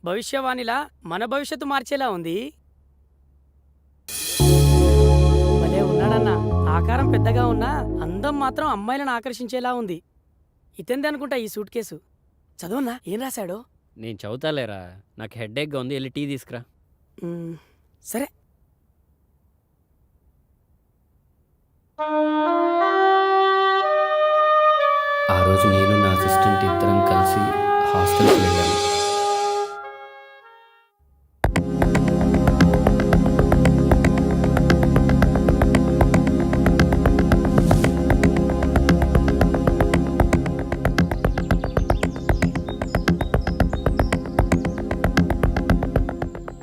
భవిష్యవాణిలా మన భవిష్యత్తు మార్చేలా ఉంది. భలే ఉన్నాడన్నా. ఆకారం పెద్దగా ఉన్నా అందం మాత్రం అమ్మాయిలను ఆకర్షించేలా ఉంది. ఇతంది అనుకుంటా ఈ సూట్ కేసు. చదవన్నా ఏం రాశాడో. నేను చదువుతాలేరా, నాకు హెడ్ఏక్గా ఉంది, వెళ్ళి టీ తీసుకురా. సరే. ఆ రోజు నేను నా అసిస్టెంట్ ఇద్దరం కలిసి హాస్టల్కి వెళ్ళాను.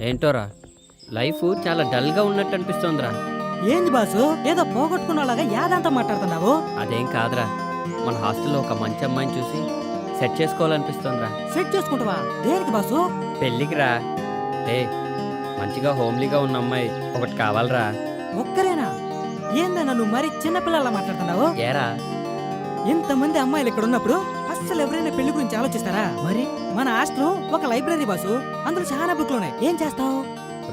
ఏంటోరా, లైఫ్ చాలా డల్గా ఉన్నట్టు అనిపిస్తోందిరా. ఏంది బాసు, ఏదో పోగొట్టుకున్నలాగా యాదంతా మాట్లాడుతున్నావు? అదేం కాదురా, మన హాస్టల్లో ఒక మంచి అమ్మాయిని చూసి సెట్ చేసుకోవాలనిపిస్తోందిరా. సెట్ చేసుకుంటావా? దేనికి బాసు? పెళ్ళికి రా. మంచిగా హోమ్లీగా ఉన్న అమ్మాయి ఒకటి కావాలరా. ఒక్కరేనా? ఏందన్నా నువ్వు మరి చిన్నపిల్లలా మాట్లాడుతున్నావు? ఏరా, ఇంతమంది అమ్మాయిలు ఇక్కడ ఉన్నప్పుడు అస్సలు ఎవరైనా పెళ్లి గురించి ఆలోచిస్తారా? మరి మన హాస్టల్ ఒక లైబ్రరీ బాసు, అందులో చాలా బుక్లు ఉన్నాయి. ఏం చేస్తావు?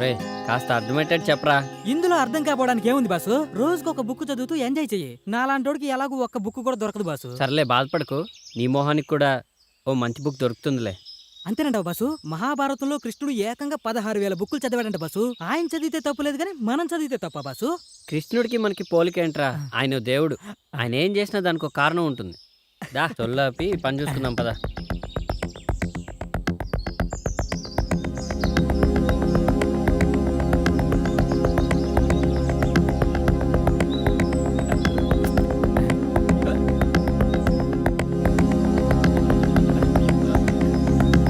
రే కాస్త అర్థమయ్యేటట్టు చెప్పరా. ఇందులో అర్థం కాపోవడానికి ఏముంది బాసు? రోజుకు ఒక బుక్ చదువుతూ ఎంజాయ్ చెయ్యి. నాలాంటోడికి ఎలాగూ ఒక్క బుక్ కూడా దొరకదు బాసు. సర్లే బాధపడకు, నీ మొహానికి కూడా ఓ మంచి బుక్ దొరుకుతుందిలే. అంతేనంటావు బాసు? మహాభారతంలో కృష్ణుడు ఏకంగా 16,000 బుక్కులు చదివాడంట బాసు. ఆయన చదివితే తప్పులేదు కానీ మనం చదివితే తప్ప బాసు? కృష్ణుడికి మనకి పోలికేంట్రా, ఆయన దేవుడు. ఆయన ఏం చేసినా దానికి ఒక కారణం ఉంటుంది. దా చొల్లాపి పని చూసుకుందాం పదా.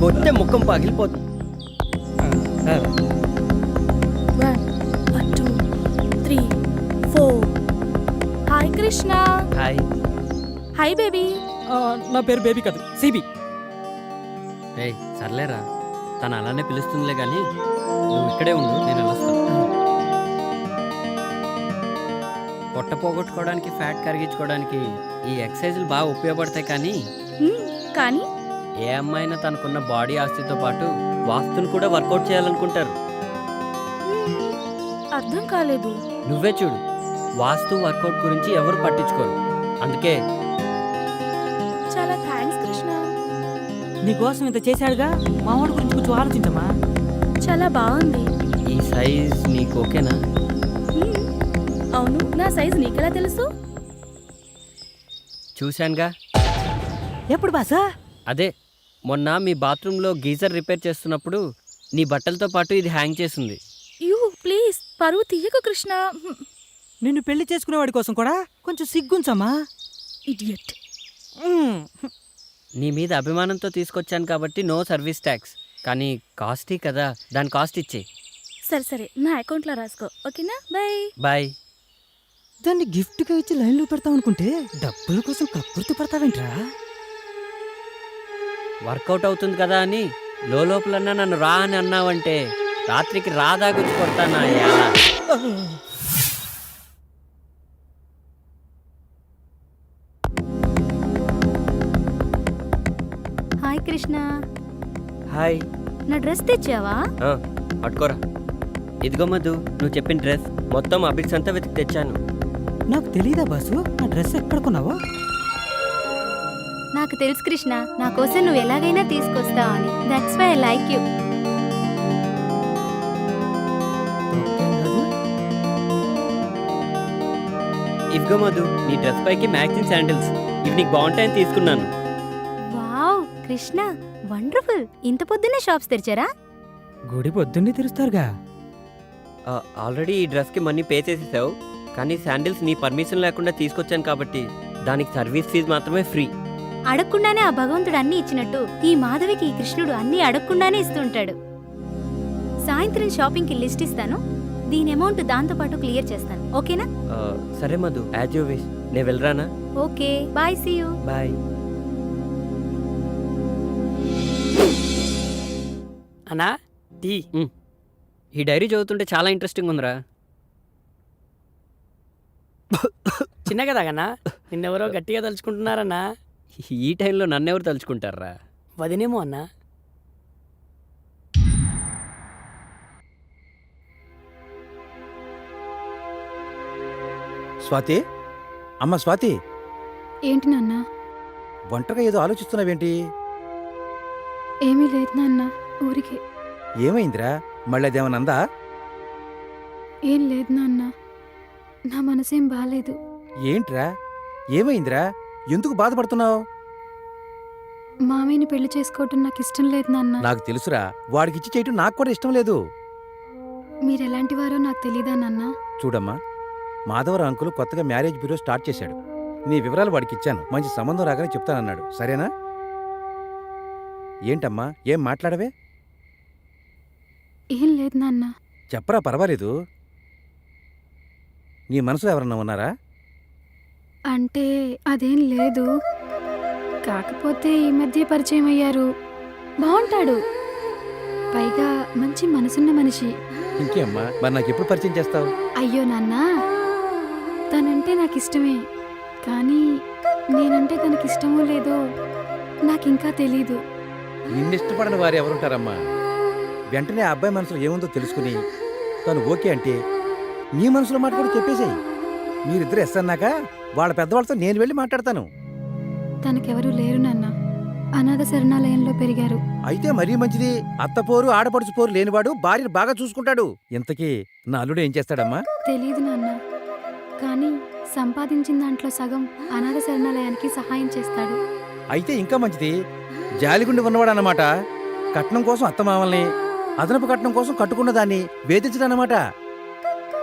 కొట్టే ముఖం పగిలిపోతుంది. 1 2 3 4. Hi Krishna. Hi. Hi baby. నా పేరు బేబీ కాదు, సిబి. రే సర్లేరా, తను అలానే పిలుస్తుందిలే కానీ నువ్వు ఇక్కడే ఉండు, నేను వెళ్ళొస్తాను. పొట్ట పోగొట్టుకోవడానికి, ఫ్యాట్ కరిగించుకోవడానికి ఈ ఎక్సర్సైజులు బాగా ఉపయోగపడతాయి. కానీ ఏ అమ్మాయినా తనకున్న బాడీ ఆస్తితో పాటు వాస్తుని కూడా వర్కౌట్ చేయాలనుకుంటారు. అర్థం కాలేదు. నువ్వే చూడు, వాస్తు వర్కౌట్ గురించి ఎవరు పట్టించుకోరు. అందుకే చాలా థ్యాంక్స్ కృష్ణ. నీకోసం ఇంత చేశాడుగా, మా వాడి గురించి కొంచెం ఆలోచించమ్మా. చాలా బాగుంది. ఈ సైజ్ నీకు ఓకేనా? అవును, నా సైజ్ నీకెలా తెలుసు? చూశానుగా. ఎప్పుడు బాసా? అదే మొన్న మీ బాత్రూంలో గీజర్ రిపేర్ చేస్తున్నప్పుడు నీ బట్టలతో పాటు ఇది హ్యాంగ్ చేసింది. యూ ప్లీజ్, పరువు తీయకు కృష్ణ. నిన్ను పెళ్లి చేసుకునేవాడి కోసం కూడా కొంచెం సిగ్గుంచమ్మా. ఇడియట్. నీ మీద అభిమానంతో తీసుకొచ్చాను కాబట్టి నో సర్వీస్ ట్యాక్స్, కానీ కాస్టీ కదా, దాని కాస్ట్ ఇచ్చే. సరే సరే, నా అకౌంట్లో రాసుకో, ఓకేనా? Bye bye. దాన్ని గిఫ్ట్గా ఇచ్చి లైన్లో పెడతావు అనుకుంటే డబ్బుల కోసం కప్పుర్తి పడతావేంట్రా? వర్కౌట్ అవుతుంది కదా అని లోపలన్నా నన్ను రా అని అన్నావంటే రాత్రికి రాదాగుచ్చి కొడతానా? హాయ్ కృష్ణ. హాయ్. నా డ్రెస్ తెచ్చావా? పట్టుకోరా. ఇదిగో మధు, నువ్వు చెప్పిన డ్రెస్ మొత్తం అబిట్స్ అంతా వెతికి తెచ్చాను. నాకు తెలీదా బాసు ఆ డ్రెస్ ఎక్కడ కొన్నావో? నాకు తెలుసు కృష్ణ, నా కోసం నువ్వు ఎలాగైనా తీసుకొస్తావు అని. That's why I like you. ఇదిగో మధు, నీ డ్రెస్ పైకి మ్యాచింగ్ శాండిల్స్. ఇవి నీకు బాగుంటాయని తీసుకున్నాను. Wow Krishna, wonderful. ఇంత పొద్దున్నే షాప్స్ తెరిచారా? గుడి పొద్దున్నే తెరుస్తారుగా. ఆల్రెడీ ఈ డ్రెస్కి మనీ పే చేసేసావు, కానీ శాండిల్స్ నీ పర్మిషన్ లేకుండా తీసుకొచ్చాను కాబట్టి దానికి సర్వీస్ ఫీజు మాత్రమే ఫ్రీ. అడగకుండానే ఆ భగవంతుడు అన్ని ఇచ్చినట్టు ఈ మాధవికి ఈ కృష్ణుడు అన్ని అడగకుండానే ఇస్తుంటాడు. సాయంత్రం షాపింగ్కి లిస్ట్ ఇస్తాను, దీని అమౌంట్ దాంతో పాటు క్లియర్ చేస్తాను, ఓకేనా? సరే మధు, యాజ్ యూ విష్. నేను వెళ్ళరానా? Okay bye, see you. Bye. అన్నా టీ. ఈ డైరీ చదువుతుంటే చాలా ఇంట్రెస్టింగ్ ఉందిరా. చిన్నగా తాగన్నా, నిన్నెవరో గట్టిగా తలుచుకుంటున్నారన్నా. ఈ టైంలో నన్నెవరు తలుచుకుంటారా? వదినేమో అన్నా. స్వాతి, అమ్మ స్వాతి, ఏంటి నాన్న? ఒంటరిగా ఏదో ఆలోచిస్తున్నావేంటి? ఏమీ లేదు నాన్న, ఊరికే. ఏమైందిరా? మళ్ళీ అదేమనందా? ఏం లేదు నాన్న, నా మనసేం బాలేదు. ఏంట్రా? ఏమైందిరా? ఎందుకు బాధపడుతున్నావు? మామయ్యని పెళ్లి చేసుకోవటం నాకు ఇష్టం లేదు నాన్న. నాకు తెలుసురా, వాడికిచ్చి చేయటం నాకు కూడా ఇష్టం లేదు. మీరెలాంటి వారో నాకు తెలీదా నాన్న? చూడమ్మా, మాధవరావు అంకుల్ కొత్తగా మ్యారేజ్ బ్యూరో స్టార్ట్ చేశాడు. నీ వివరాలు వాడికి ఇచ్చాను. మంచి సంబంధం రాగానే చెప్తానన్నాడు. సరేనా? ఏంటమ్మా, ఏం మాట్లాడవే? ఏం లేదు నాన్న. చెప్పరా, పర్వాలేదు. నీ మనసులో ఎవరన్నా ఉన్నారా? అంటే అదేం లేదు. కాకపోతే ఈ మధ్య పరిచయం అయ్యారు. బాగుంటాడు, పైగా మంచి మనసున్న మనిషి. ఇంకేమ్మా, మరి నాకు ఎప్పుడు పరిచయం చేస్తావు? అయ్యో నాన్న, తనంటే నాకు ఇష్టమే, కానీ నేనంటే తనకిష్టమో లేదో నాకింకా తెలీదు. నిన్నిష్టపడని వారు ఎవరుంటారమ్మా? వెంటనే ఆ అబ్బాయి మనసులో ఏముందో తెలుసుకుని తను ఓకే అంటే నీ మనసులో మాట కూడా చెప్పేసేయి. మీరిద్దరు ఎస్ అన్నాక వాళ్ళ పెద్దవాళ్ళతో నేను వెళ్ళి మాట్లాడతాను. తనకెవరూ లేరు నాన్న, అనాథ శరణాలయంలో పెరిగారు. అయితే మరీ మంచిది. అత్తపోరు ఆడపడుచు పోరు లేనివాడు భార్యను బాగా చూసుకుంటాడు. ఇంతకీ నా అల్లుడు ఏం చేస్తాడమ్మా? తెలీదు నాన్న, కానీ సంపాదించిన దాంట్లో సగం అనాథ శరణాలయానికి సహాయం చేస్తాడు. అయితే ఇంకా మంచిది. జాలిగుండి ఉన్నవాడు అన్నమాట. కట్నం కోసం అత్తమామల్ని, అదనపు కట్నం కోసం కట్టుకున్న దాన్ని వేధించడన్నమాట.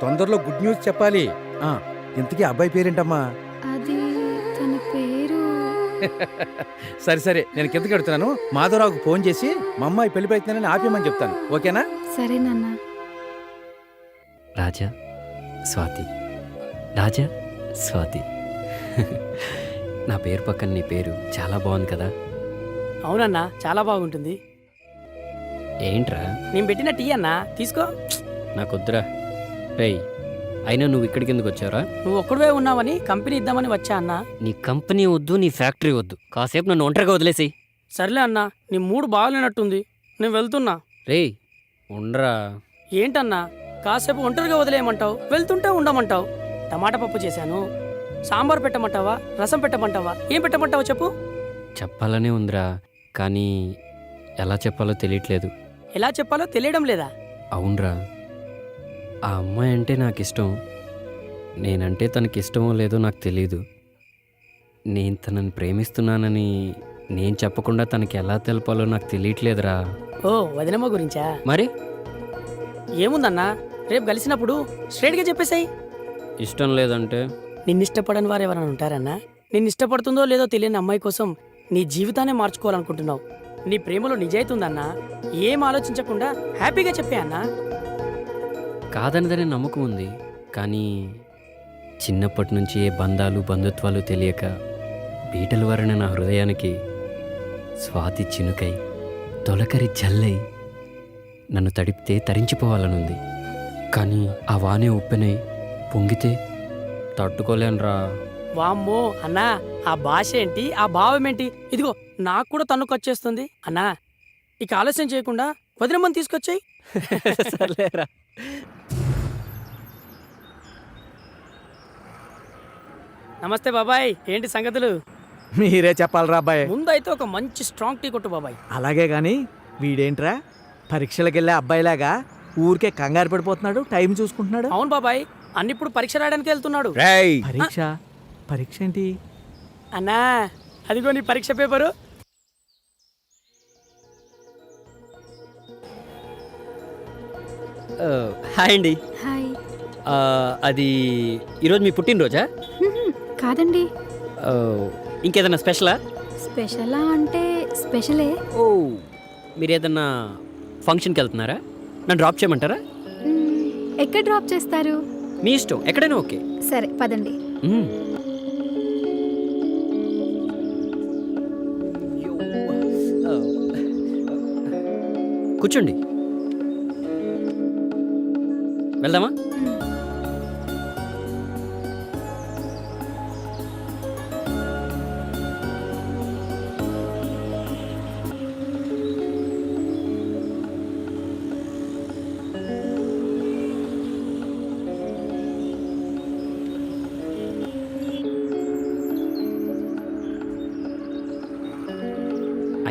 తొందరలో గుడ్ న్యూస్ చెప్పాలి. ఇంతకీ అబ్బాయి పేరేంటమ్మా? అది తన పేరు. సరే సరే, నేను కిందకి వెళ్తున్నాను. మాధవరావుకు ఫోన్ చేసి మా అమ్మాయి పెళ్లి ప్రయత్నాన్ని ఆపేయమని చెప్తాను. ఓకేనా? సరే నాన్న. రాజా, స్వాతి, రాజా, స్వాతి. నా పేరు పక్కన నీ పేరు చాలా బాగుంది కదా? అవునన్నా, చాలా బాగుంటుంది. ఏంట్రా? నేను పెట్టిన టీ అన్నా, తీసుకో. నాకొద్దురా. రేయ్, అయినా నువ్వు ఇక్కడికి ఎందుకు వచ్చావురా? నువ్వు ఒక్కడివే ఉన్నావని కంపెనీ ఇద్దామని వచ్చా అన్నా. నీ కంపెనీ వద్దు, నీ ఫ్యాక్టరీ వద్దు. కాసేపు నన్ను ఒంటరిగా వదిలేసి. సర్లే అన్నా, నీ మూడు బాగాలేనట్టుంది, నేను వెళ్తున్నా. రేయ్, ఉండరా. ఏంటన్నా, కాసేపు ఒంటరిగా వదిలేయమంటావు, వెళ్తుంటే ఉండమంటావు. టమాటా పప్పు చేశాను, సాంబార్ పెట్టమంటావా, రసం పెట్టమంటావా, ఏం పెట్టమంటావా చెప్పు. చెప్పాలనే ఉందిరా, కానీ ఎలా చెప్పాలో తెలియట్లేదు. ఎలా చెప్పాలో తెలియడం లేదా? అవునరా, ఆ అమ్మాయి అంటే నాకు ఇష్టం. నేనంటే తనకి ఇష్టమో లేదో నాకు తెలీదు. నేను తనని ప్రేమిస్తున్నానని నేను చెప్పకుండా తనకి ఎలా తెలపాలో నాకు తెలియట్లేదురా. ఓ, వదినమ్మ గురించా? మరి ఏముందన్నా, రేపు కలిసినప్పుడు స్ట్రైట్గా చెప్పేసాయి. ఇష్టం లేదంటే? నిన్నిష్టపడని వారు ఎవరైనా ఉంటారన్నా? నిన్నిష్టపడుతుందో లేదో తెలియని అమ్మాయి కోసం నీ జీవితాన్ని మార్చుకోవాలనుకుంటున్నావు. నీ ప్రేమలో నిజాయితీ ఉందన్నా, ఏం ఆలోచించకుండా హ్యాపీగా చెప్పే అన్నా. కాదనదనే నమ్మకం ఉంది, కానీ చిన్నప్పటి నుంచి ఏ బంధాలు బంధుత్వాలు తెలియక బీటలు వరణ నా హృదయానికి స్వాతి చినుకై తొలకరి జల్లై నన్ను తడిపితే తరించిపోవాలనుంది. కానీ ఆ వానే ఉప్పెనై పొంగితే తట్టుకోలేనురా. వామ్మో అన్నా, ఆ భాష ఏంటి, ఆ భావం ఏంటి? ఇదిగో నాకు కూడా తన్నుకొచ్చేస్తుంది అన్నా. ఇక ఆలస్యం చేయకుండా వదినమ్మని తీసుకొచ్చాయి. సర్లేరా. నమస్తే బాబాయ్, ఏంటి సంగతులు? మీరే చెప్పాలరా అబ్బాయి. ముందైతే ఒక మంచి స్ట్రాంగ్ టీ కొట్టు బాబాయ్. అలాగే గాని వీడేంట్రా పరీక్షలకు వెళ్ళే అబ్బాయిలాగా ఊరికే కంగారు పడిపోతున్నాడు, టైం చూసుకుంటున్నాడు. అవును బాబాయ్, అన్నిప్పుడు పరీక్ష రాయడానికి వెళ్తున్నాడు. పరీక్ష? పరీక్ష ఏంటి అన్నా? అదిగో నీ పరీక్ష పేపరు. హాయ్ అండి. హాయ్. అది ఈరోజు మీ పుట్టినరోజా? కాదండి. ఇంకేదన్నా స్పెషలా? స్పెషలా అంటే స్పెషలే. ఓ, మీరు ఏదన్నా ఫంక్షన్కి వెళ్తున్నారా? నన్ను డ్రాప్ చేయమంటారా? ఎక్కడ డ్రాప్ చేస్తారు? మీ ఇష్టం, ఎక్కడైనా ఓకే. సరే పదండి. కూర్చోండి, వెళ్దామా?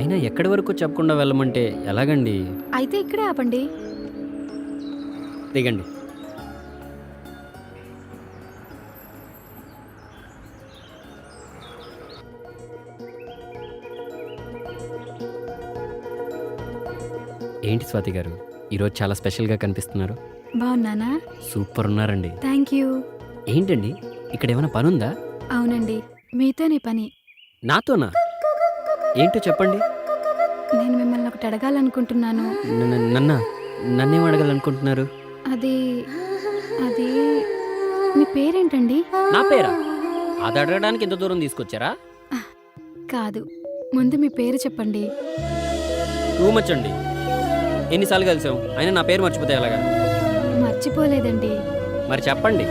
అయినా ఎక్కడి వరకు చెప్పకుండా వెళ్ళమంటే ఎలాగండి? అయితే ఇక్కడే ఆపండి. దిగండి. ఏంటి స్వాతి గారు, ఈరోజు చాలా స్పెషల్గా కనిపిస్తున్నారు. బాగున్నానా? సూపర్ ఉన్నారండి. Thank you. ఏంటండి ఇక్కడ ఏమైనా పనుందా? అవునండి, మీతోనే పని. నాతోనా? ఏంటో చెప్పండి. నేను మిమ్మల్ని ఒకటి అడగాలనుకుంటున్నాను. నన్నేం అడగాలనుకుంటున్నారు? అది అది మీ పేరేంటండి? నా పేరా? అది అడగడానికి ఎంత దూరం తీసుకొచ్చారా? కాదు, ముందు మీ పేరు చెప్పండి. టూ మచ్ అండి. ఎన్నిసార్లు కలిసాం, అయినా నా పేరు మర్చిపోతే ఎలాగా? మర్చిపోలేదండి. మరి చెప్పండి.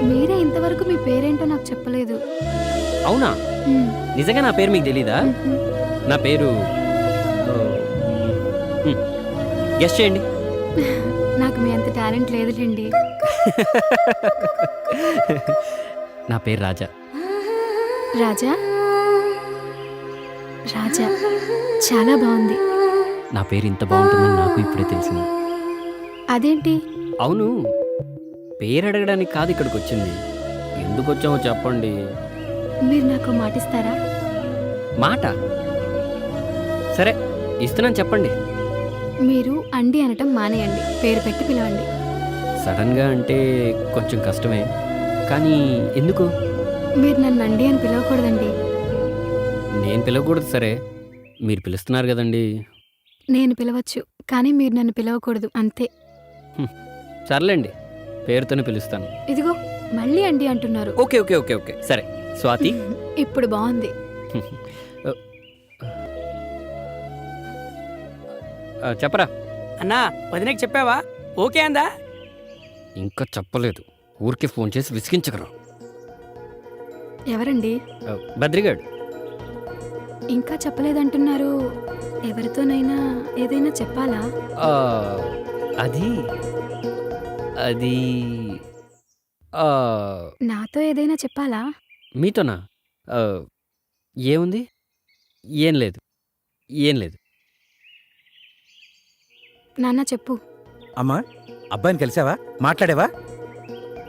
మీరే ఇంతవరకు మీ పేరేంటో నాకు చెప్పలేదు. అవునా? మ్, నిజంగా నా పేరు మీకు తెలీదా? మ్హూ. నా పేరు గెస్ట్ చేయండి. నాకు మీ అంత టాలెంట్ లేదులేండి. నా పేరు రాజా. రాజా? రాజా చాలా బాగుంది. నా పేరు ఇంత బాగుంటుందని నాకు ఇప్పుడే తెలిసింది. అదేంటి? అవును, పేరు అడగడానికి కాదు ఇక్కడికి వచ్చింది. ఎందుకు వచ్చామో చెప్పండి. మీరు నాకు మాటిస్తారా? మాట? సరే, ఇస్తున్నాను, చెప్పండి. మీరు అండి అనటం మానేయండి, పేరు పెట్టి పిలవండి. సడన్గా అంటే కొంచెం కష్టమే, కానీ ఎందుకు? మీరు నన్ను అండి అని పిలవకూడదండి. నేను పిలవకూడదు, సరే, మీరు పిలుస్తున్నారు కదండి. నేను పిలవచ్చు, కానీ మీరు నన్ను పిలవకూడదు, అంతే. సర్లేండి, పేరుతోనే పిలుస్తాను. ఇదిగో మళ్ళీ అండి అంటున్నారు. ఓకే ఓకే ఓకే ఓకే సరే, స్వాతి. ఇప్పుడు బాగుంది. చెప్పరా. అన్నా, వదినకి చెప్పావా? ఓకే అందా? ఇంకా చెప్పలేదు, ఊరికే ఫోన్ చేసి విసిగించగలరు. ఎవరండి? బద్రిగాడు. ఇంకా చెప్పలేదంటున్నారు. ఎవరితోనైనా ఏదైనా చెప్పాలా? ఆ, అది అది ఆ, నాతో ఏదైనా చెప్పాలా? మీతోనా? ఆ, ఏముంది? ఏం లేదు, ఏం లేదు. నాన్న చెప్పు. అమ్మా, అబ్బాయిని కలిసావా? మాట్లాడావా?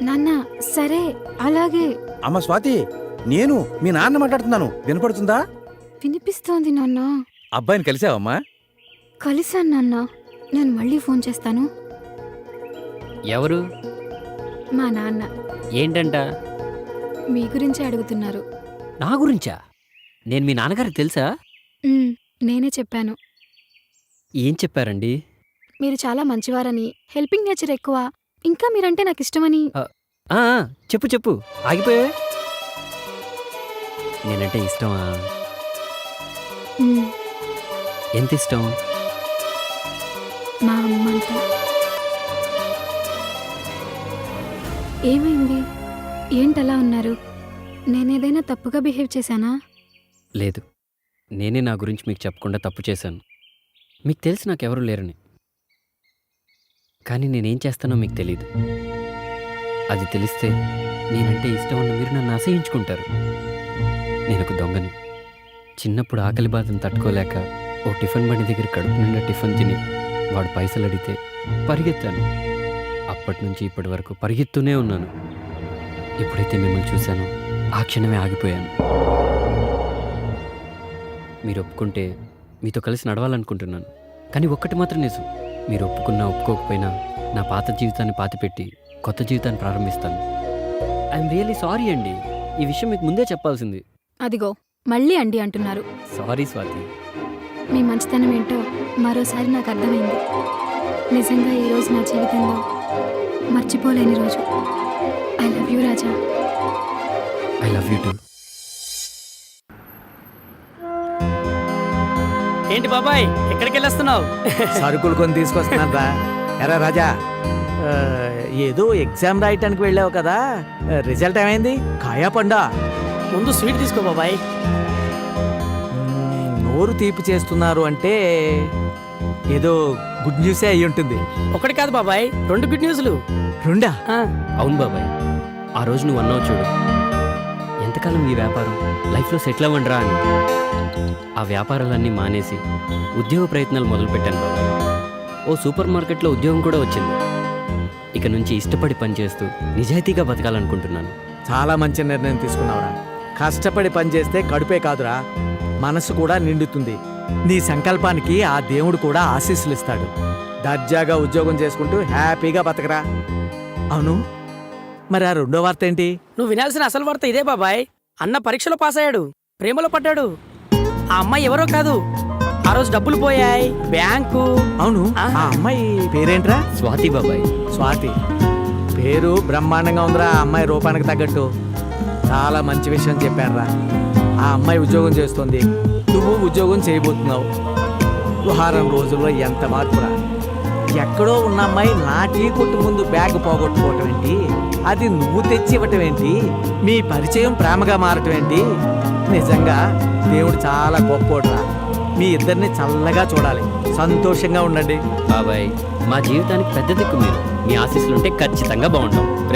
నాన్న సరే అలాగే. అమ్మ స్వాతి, నేను మీ నాన్న మాట్లాడుతున్నాను, వినపడుతుందా? వినిపిస్తోంది నాన్న. అబ్బాయిని కలిసావమ్మా? కలిసాను నాన్న. నేను మళ్ళీ ఫోన్ చేస్తాను. ఎవరు? మా నాన్న ఏంటంట? మీ గురించే అడుగుతున్నారు. నా గురించా? నేను మీ నాన్నగారికి తెలుసా? ఉమ్, నేనే చెప్పాను. ఏం చెప్పారండి? మీరు చాలా మంచివారని, హెల్పింగ్ నేచర్ ఎక్కువ, ఇంకా మీరంటే నాకు ఇష్టమని. ఆ, చెప్పు చెప్పు, ఆగిపోయావే. నేనంటే ఇష్టమా? ఉమ్, ఎంత ఇష్టం? మా అమ్మంట. ఏమైంది? ఏంటలా ఉన్నారు? నేనేదైనా తప్పుగా బిహేవ్ చేశానా? లేదు, నేనే నా గురించి మీకు చెప్పకుండా తప్పు చేశాను. మీకు తెలిసి నాకెవరూ లేరని. కానీ నేనేం చేస్తానో మీకు తెలీదు. అది తెలిస్తే నేనంటే ఇష్టం ఉన్న మీరు నన్ను అసహించుకుంటారు. నేను ఒక దొంగని. చిన్నప్పుడు ఆకలి బాధను తట్టుకోలేక ఓ టిఫిన్ బండి దగ్గర కడుపు నిండా టిఫిన్ తిని వాడు పైసలు అడిగితే పరిగెత్తాను. అప్పటి నుంచి ఇప్పటి వరకు పరిగెత్తూనే ఉన్నాను. ఎప్పుడైతే మిమ్మల్ని చూశానో ఆ క్షణమే ఆగిపోయాను. మీరు ఒప్పుకుంటే మీతో కలిసి నడవాలనుకుంటున్నాను. కానీ ఒక్కటి మాత్రం నిజం, మీరు ఒప్పుకున్నా ఒప్పుకోకపోయినా నా పాత జీవితాన్ని పాతిపెట్టి కొత్త జీవితాన్ని ప్రారంభిస్తాను. ఐఎమ్ రియల్లీ సారీ అండి, ఈ విషయం మీకు ముందే చెప్పాల్సింది. అదిగో మళ్ళీ అండి అంటున్నారు. సారీ స్వాతి. మీ మంచితనం ఏంటో మరోసారి నాకు అర్థమైంది. నిజంగా ఈరోజు నా జీవితంలో మర్చిపోలేని రోజు. I love you Raja. I love you two. ఏంటి బాబాయ్, ఎక్కడికి వెళ్ళొస్తున్నావు? సరుకులు కొని తీసుకొస్తున్నారా? ఎరా రాజా, ఆ, ఏదో ఎగ్జామ్ రాయటానికి వెళ్ళావు కదా, రిజల్ట్ ఏమైంది? కాయా పండా? ముందు స్వీట్ తీసుకో బాబాయ్. నోరు తీపి చేస్తున్నారు అంటే ఏదో గుడ్ న్యూసే అయి ఉంటుంది. ఒకటి కాదు బాబాయ్, 2 గుడ్ న్యూస్లు. రెండా? ఆ, అవును బాబాయ్, ఆ రోజు నువ్వు అన్నావు చూడు, ఎంతకాలం ఈ వ్యాపారం, లైఫ్లో సెటిల్ అవ్వండిరా అని. ఆ వ్యాపారాలన్నీ మానేసి ఉద్యోగ ప్రయత్నాలు మొదలుపెట్టాను బాబాయ్. ఓ సూపర్ మార్కెట్లో ఉద్యోగం కూడా వచ్చింది. ఇక నుంచి ఇష్టపడి పనిచేస్తూ నిజాయితీగా బతకాలనుకుంటున్నాను. చాలా మంచి నిర్ణయం తీసుకున్నావురా. కష్టపడి పనిచేస్తే కడుపే కాదురా, మనసు కూడా నిండుతుంది. నీ సంకల్పానికి ఆ దేవుడు కూడా ఆశీస్సులు ఇస్తాడు. దర్జాగా ఉద్యోగం చేసుకుంటూ హ్యాపీగా బతకరా. అవును, మరి ఆ రెండో వార్త ఏంటి? నువ్వు వినాల్సిన అసలు వార్త ఇదే బాబాయ్. అన్న పరీక్షలో పాస్ అయ్యాడు, ప్రేమలో పడ్డాడు. ఆ అమ్మాయి ఎవరో కాదు, ఆ రోజు డబ్బులు పోయాయి బ్యాంకు. అవును, ఆ అమ్మాయి పేరేంట్రా? స్వాతి బాబాయ్. స్వాతి. పేరు బ్రహ్మాండంగా ఉందిరా. ఆ అమ్మాయి రూపానికి తగ్గట్టు. చాలా మంచి విషయం చెప్పానురా. ఆ అమ్మాయి ఉద్యోగం చేస్తుంది, నువ్వు ఉద్యోగం చేయబోతున్నావు. వారం రోజుల్లో ఎంత మార్పురా. ఎక్కడో ఉన్న అమ్మాయి నా టీ కొట్టు ముందు బ్యాగ్ పోగొట్టుకోవటం ఏంటి, అది నువ్వు తెచ్చి ఇవ్వటం ఏంటి, మీ పరిచయం ప్రేమగా మారటం ఏంటి. నిజంగా దేవుడు చాలా గొప్పోడురా. మీ ఇద్దరిని చల్లగా చూడాలి, సంతోషంగా ఉండండి. బాబాయ్, మా జీవితానికి పెద్ద దిక్కు మీరు. మీ ఆశీస్సులుంటే ఖచ్చితంగా బాగుంటాం. రేపు